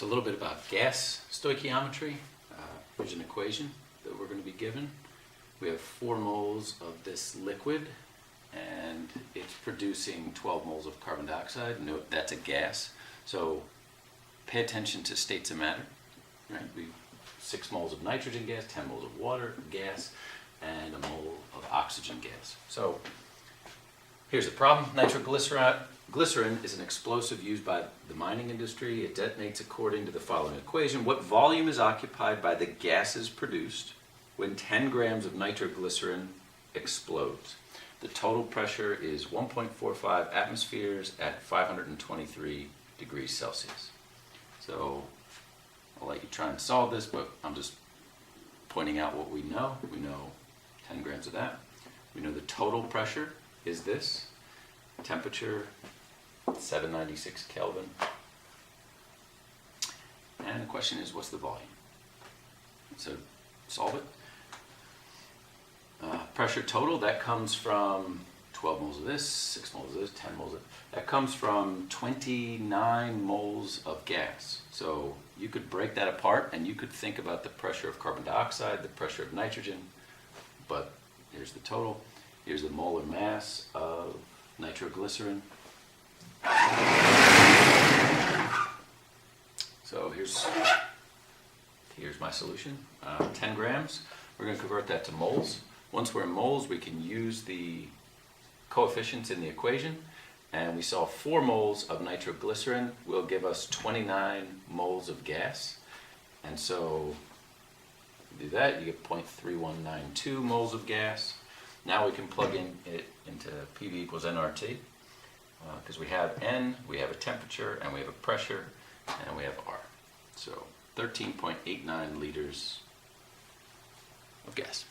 So a little bit about gas stoichiometry. Here's an equation that we're going to be given. We have 4 moles of this liquid, and it's producing 12 moles of carbon dioxide. Note that's a gas. So pay attention to states of matter. Right? 6 moles of nitrogen gas, 10 moles of water gas, and a mole of oxygen gas. So here's the problem. Nitroglycerin is an explosive used by the mining industry. It detonates according to the following equation. What volume is occupied by the gases produced when 10 grams of nitroglycerin explodes? The total pressure is 1.45 atmospheres at 523 degrees Celsius. So I'll let you try and solve this, but I'm just pointing out what we know. We know 10 grams of that. We know the total pressure is this. Temperature, 796 Kelvin. And the question is, what's the volume? So solve it. Pressure total, that comes from 12 moles of this, 6 moles of this, 10 moles of that comes from 29 moles of gas. So you could break that apart and you could think about the pressure of carbon dioxide, the pressure of nitrogen, but here's the total. Here's the molar mass of nitroglycerin. So here's my solution, 10 grams. We're going to convert that to moles. Once we're in moles, we can use the coefficients in the equation, and we saw 4 moles of nitroglycerin will give us 29 moles of gas. And so if you do that, you get 0.3192 moles of gas. Now we can plug in it into PV equals nRT, because we have N, we have a temperature, and we have a pressure, and we have R. So 13.89 liters of gas.